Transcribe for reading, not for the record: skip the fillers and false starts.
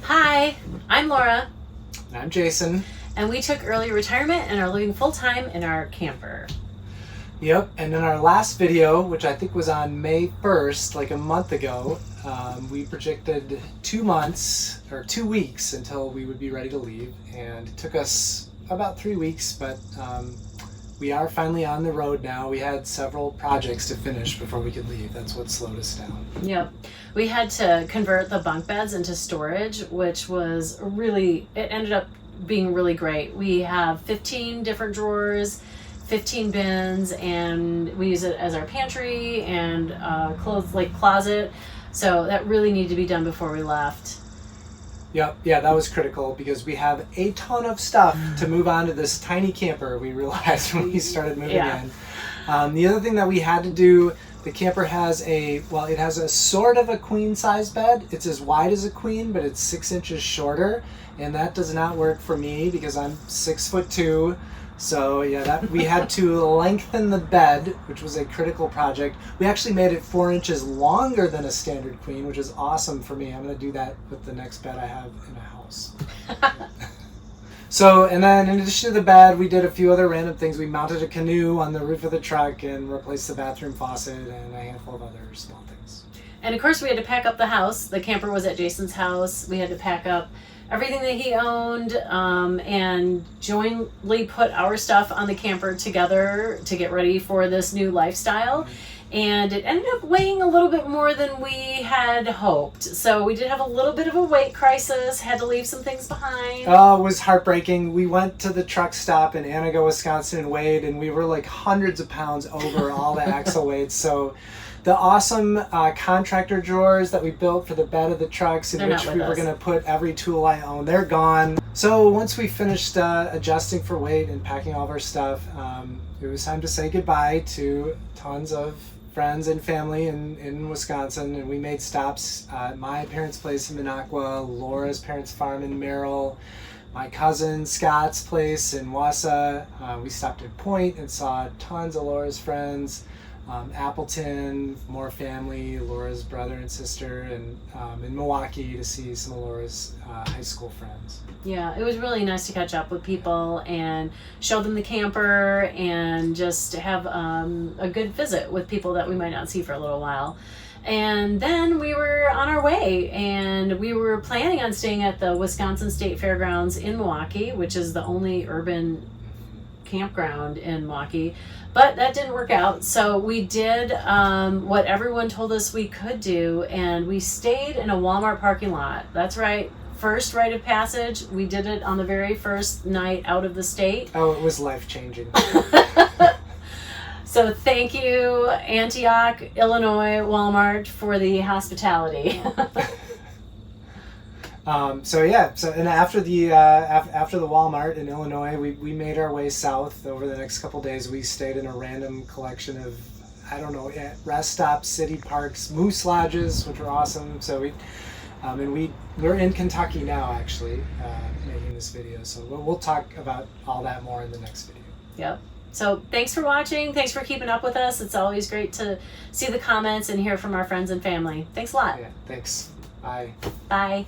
Hi, I'm Laura, And I'm Jason. and we took early retirement and are living full-time in our camper. Yep, and in our last video, which I think was on May 1st, like a month ago, we projected 2 months, or 2 weeks until we would be ready to leave, and it took us about 3 weeks, but we are finally on the road now. We had several projects to finish before we could leave. That's what slowed us down. Yep. We had to convert the bunk beds into storage, which was it ended up being really great. We have 15 different drawers, 15 bins, and we use it as our pantry and closet. So that really needed to be done before we left. Yep, yeah, that was critical because we have a ton of stuff to move on to this tiny camper, we realized when we started moving in. The other thing that we had to do, the camper has it has a sort of a queen size bed. It's as wide as a queen, but it's 6 inches shorter, and that does not work for me because I'm 6'2". So yeah, we had to lengthen the bed, which was a critical project. We actually made it 4 inches longer than a standard queen, which is awesome for me. I'm going to do that with the next bed I have in a house. So, and then in addition to the bed, we did a few other random things. We mounted a canoe on the roof of the truck and replaced the bathroom faucet and a handful of other small things. And of course, we had to pack up the house. The camper was at Jason's house. We had to pack up everything that he owned and jointly put our stuff on the camper together to get ready for this new lifestyle. And it ended up weighing a little bit more than we had hoped. So we did have a little bit of a weight crisis, had to leave some things behind. Oh, it was heartbreaking. We went to the truck stop in Antigo, Wisconsin and weighed, and we were like hundreds of pounds over all the axle weights. So the awesome contractor drawers that we built for the bed of the trucks, in which we were going to put every tool I own, they're gone. So once we finished adjusting for weight and packing all of our stuff, it was time to say goodbye to tons of friends and family in Wisconsin, and we made stops at my parents' place in Minocqua, Laura's parents' farm in Merrill, my cousin Scott's place in Wausau. We stopped at Point and saw tons of Laura's friends. Appleton, more family, Laura's brother and sister, and in Milwaukee to see some of Laura's high school friends. Yeah, it was really nice to catch up with people and show them the camper and just have a good visit with people that we might not see for a little while. And then we were on our way, and we were planning on staying at the Wisconsin State Fairgrounds in Milwaukee, which is the only urban campground in Milwaukee, but that didn't work out. So we did what everyone told us we could do, and we stayed in a Walmart parking lot. That's right, first rite of passage. We did it on the very first night out of the state. Oh, it was life-changing. So thank you, Antioch, Illinois Walmart, for the hospitality. And after the Walmart in Illinois, we made our way south. Over the next couple days, we stayed in a random collection of, rest stops, city parks, moose lodges, which were awesome. So we're in Kentucky now, actually, making this video. So we'll talk about all that more in the next video. Yep. So thanks for watching. Thanks for keeping up with us. It's always great to see the comments and hear from our friends and family. Thanks a lot. Yeah, thanks. Bye. Bye.